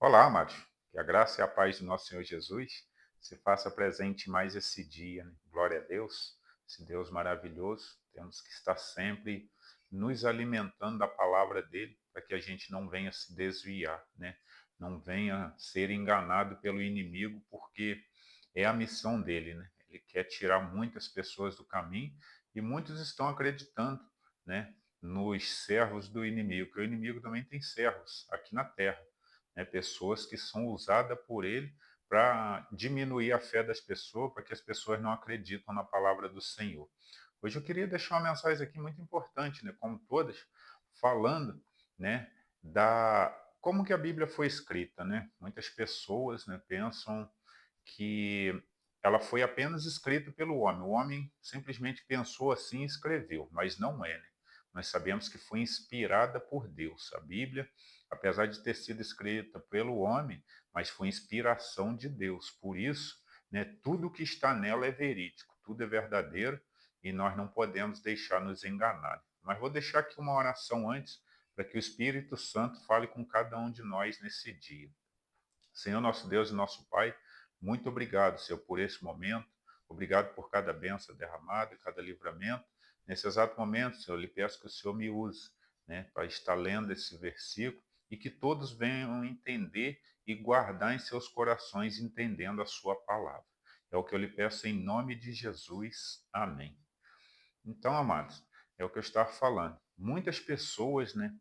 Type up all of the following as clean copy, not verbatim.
Olá, amados. Que a graça e a paz do nosso Senhor Jesus se faça presente mais esse dia, né? Glória a Deus, esse Deus maravilhoso. Temos que estar sempre nos alimentando da palavra dele para que a gente não venha se desviar, né? Não venha ser enganado pelo inimigo, porque é a missão dele, né? Ele quer tirar muitas pessoas do caminho e muitos estão acreditando, né? Nos servos do inimigo, que o inimigo também tem servos aqui na terra, né, pessoas que são usadas por ele para diminuir a fé das pessoas, para que as pessoas não acreditam na palavra do Senhor. Hoje eu queria deixar uma mensagem aqui muito importante, né, como todas, falando, né, da como que a Bíblia foi escrita, né? Muitas pessoas, né, pensam que ela foi apenas escrita pelo homem. O homem simplesmente pensou assim e escreveu, mas não é, né? Nós sabemos que foi inspirada por Deus. A Bíblia, apesar de ter sido escrita pelo homem, mas foi inspiração de Deus. Por isso, né, tudo que está nela é verídico, tudo é verdadeiro e nós não podemos deixar nos enganar. Mas vou deixar aqui uma oração antes, para que o Espírito Santo fale com cada um de nós nesse dia. Senhor, nosso Deus e nosso Pai, muito obrigado, Senhor, por esse momento. Obrigado por cada bênção derramada, cada livramento. Nesse exato momento, Senhor, eu lhe peço que o Senhor me use, né, para estar lendo esse versículo e que todos venham entender e guardar em seus corações, entendendo a sua palavra. É o que eu lhe peço em nome de Jesus. Amém. Então, amados, é o que eu estava falando. Muitas pessoas, né,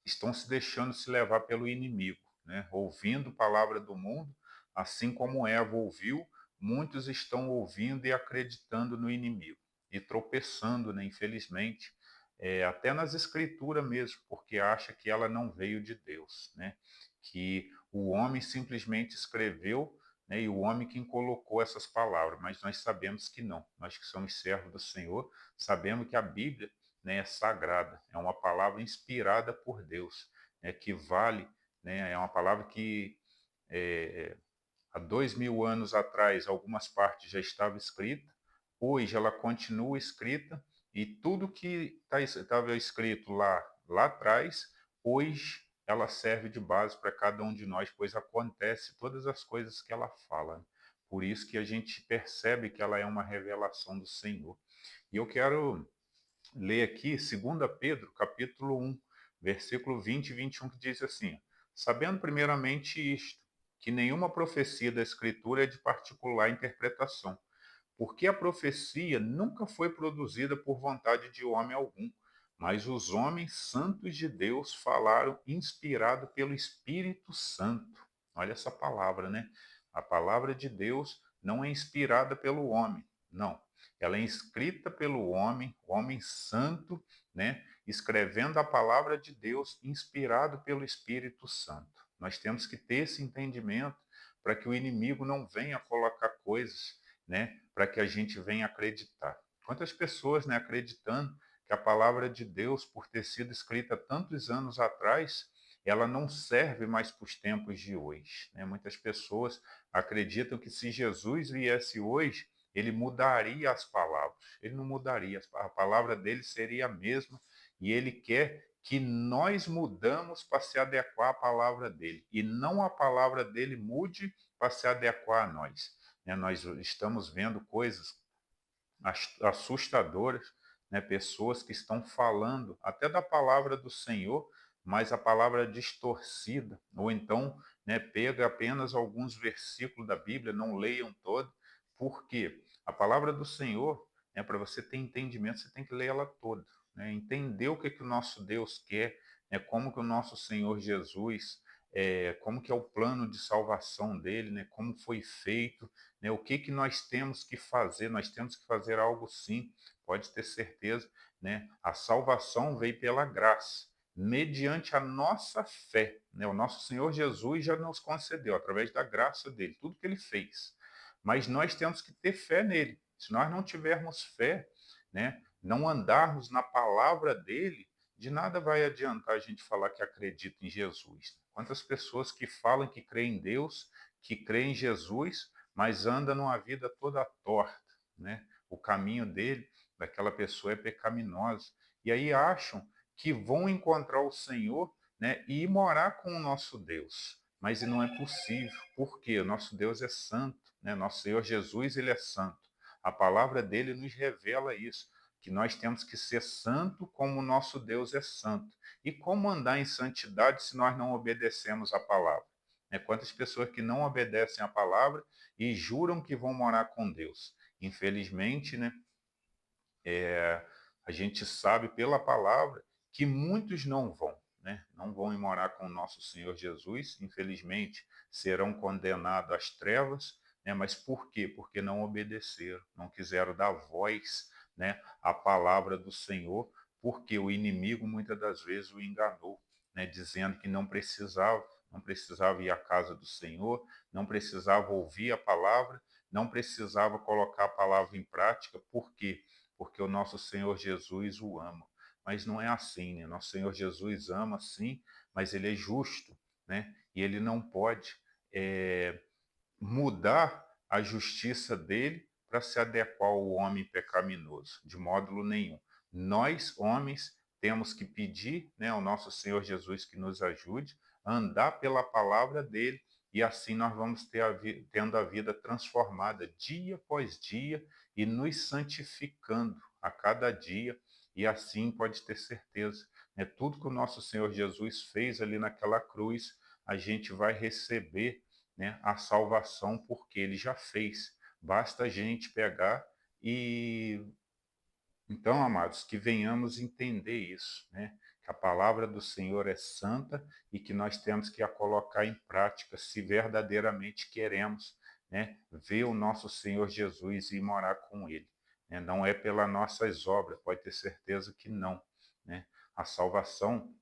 estão se deixando se levar pelo inimigo, né, ouvindo palavra do mundo, assim como Eva ouviu, muitos estão ouvindo e acreditando no inimigo e tropeçando, né, infelizmente, até nas escrituras mesmo, porque acha que ela não veio de Deus, né, que o homem simplesmente escreveu, né, e o homem quem colocou essas palavras, mas nós sabemos que não. Nós que somos servos do Senhor, sabemos que a Bíblia, né, é sagrada, é uma palavra inspirada por Deus, né, que vale, né, é uma palavra que é, há 2000 anos atrás algumas partes já estavam escritas, hoje ela continua escrita e tudo que estava escrito lá atrás, hoje ela serve de base para cada um de nós, pois acontece todas as coisas que ela fala. Por isso que a gente percebe que ela é uma revelação do Senhor. E eu quero ler aqui 2 Pedro, capítulo 1, versículo 20 e 21, que diz assim: sabendo primeiramente isto, que nenhuma profecia da Escritura é de particular interpretação, porque a profecia nunca foi produzida por vontade de homem algum, mas os homens santos de Deus falaram inspirado pelo Espírito Santo. Olha essa palavra, né? A palavra de Deus não é inspirada pelo homem, não. Ela é escrita pelo homem, homem santo, né? Escrevendo a palavra de Deus, inspirado pelo Espírito Santo. Nós temos que ter esse entendimento para que o inimigo não venha colocar coisas, né, para que a gente venha acreditar. Quantas pessoas, né, acreditando que a palavra de Deus, por ter sido escrita tantos anos atrás, ela não serve mais para os tempos de hoje, né? Muitas pessoas acreditam que se Jesus viesse hoje, ele mudaria as palavras. Ele não mudaria, a palavra dele seria a mesma e ele quer que nós mudamos para se adequar à palavra dele e não a palavra dele mude para se adequar a nós, né? Nós estamos vendo coisas assustadoras, né? Pessoas que estão falando até da palavra do Senhor, mas a palavra distorcida, ou então, né, pega apenas alguns versículos da Bíblia, não leiam todo, porque a palavra do Senhor, né, para você ter entendimento, você tem que ler ela toda, né? Entender o que o nosso Deus quer, né, como que o nosso Senhor Jesus, como que é o plano de salvação dele, né, como foi feito, né, o que nós temos que fazer. Nós temos que fazer algo, sim, pode ter certeza, né? A salvação veio pela graça, mediante a nossa fé, né? O nosso Senhor Jesus já nos concedeu, através da graça dele, tudo que ele fez. Mas nós temos que ter fé nele. Se nós não tivermos fé, né, não andarmos na palavra dele, de nada vai adiantar a gente falar que acredita em Jesus. Quantas pessoas que falam que creem em Deus, que creem em Jesus, mas anda numa vida toda torta, né? O caminho dele, daquela pessoa é pecaminoso. E aí acham que vão encontrar o Senhor, né, e ir morar com o nosso Deus. Mas não é possível, porque o nosso Deus é santo, né? Nosso Senhor Jesus, ele é santo. A palavra dele nos revela isso, que nós temos que ser santo como o nosso Deus é santo. E como andar em santidade se nós não obedecemos a palavra? Quantas pessoas que não obedecem a palavra e juram que vão morar com Deus? Infelizmente, né, a gente sabe pela palavra que muitos não vão, né? Não vão ir morar com o nosso Senhor Jesus, infelizmente, serão condenados às trevas, né? Mas por quê? Porque não obedeceram, não quiseram dar voz, né, à palavra do Senhor, porque o inimigo muitas das vezes o enganou, né, dizendo que não precisava ir à casa do Senhor, não precisava ouvir a palavra, não precisava colocar a palavra em prática, por quê? Porque o nosso Senhor Jesus o ama. Mas não é assim, né? Nosso Senhor Jesus ama, sim, mas ele é justo, né? E ele não pode mudar a justiça dele para se adequar ao homem pecaminoso, de módulo nenhum. Nós, homens, temos que pedir, né, ao nosso Senhor Jesus que nos ajude a andar pela palavra dele, e assim nós vamos tendo a vida transformada dia após dia e nos santificando a cada dia, e assim pode ter certeza, né, tudo que o nosso Senhor Jesus fez ali naquela cruz, a gente vai receber, né, a salvação, porque ele já fez. Basta a gente pegar e... Então, amados, que venhamos entender isso, né? Que a palavra do Senhor é santa e que nós temos que a colocar em prática se verdadeiramente queremos, né, ver o nosso Senhor Jesus e morar com ele, né? Não é pelas nossas obras, pode ter certeza que não, né? A salvação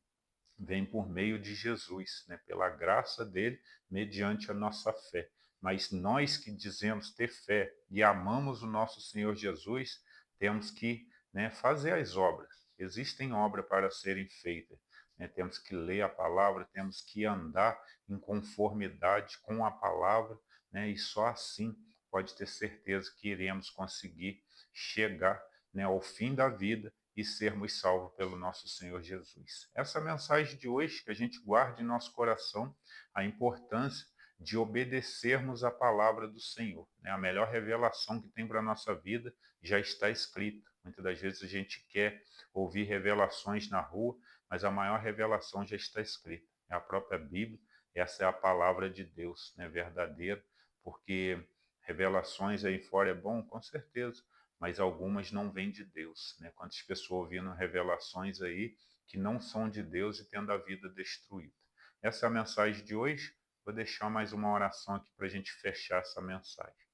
vem por meio de Jesus, né? Pela graça dele, mediante a nossa fé. Mas nós que dizemos ter fé e amamos o nosso Senhor Jesus, temos que, né, fazer as obras. Existem obras para serem feitas, né? Temos que ler a palavra, temos que andar em conformidade com a palavra, né? E só assim pode ter certeza que iremos conseguir chegar, né, ao fim da vida e sermos salvos pelo nosso Senhor Jesus. Essa mensagem de hoje, que a gente guarde em nosso coração a importância de obedecermos a palavra do Senhor, né? A melhor revelação que tem para a nossa vida já está escrita. Muitas das vezes a gente quer ouvir revelações na rua, mas a maior revelação já está escrita. É a própria Bíblia, essa é a palavra de Deus, né, verdadeira, porque revelações aí fora é bom, com certeza, mas algumas não vêm de Deus, né? Quantas pessoas ouvindo revelações aí que não são de Deus e tendo a vida destruída. Essa é a mensagem de hoje. Vou deixar mais uma oração aqui para a gente fechar essa mensagem.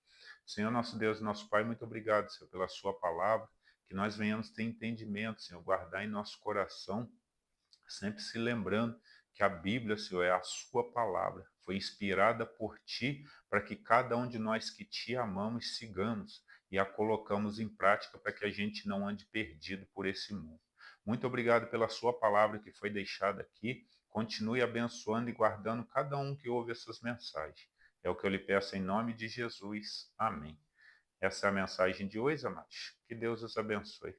Senhor, nosso Deus e nosso Pai, muito obrigado, Senhor, pela sua palavra, que nós venhamos ter entendimento, Senhor, guardar em nosso coração, sempre se lembrando que a Bíblia, Senhor, é a sua palavra, foi inspirada por ti, para que cada um de nós que te amamos sigamos e a colocamos em prática para que a gente não ande perdido por esse mundo. Muito obrigado pela sua palavra que foi deixada aqui. Continue abençoando e guardando cada um que ouve essas mensagens. É o que eu lhe peço em nome de Jesus. Amém. Essa é a mensagem de hoje, amados. Que Deus os abençoe.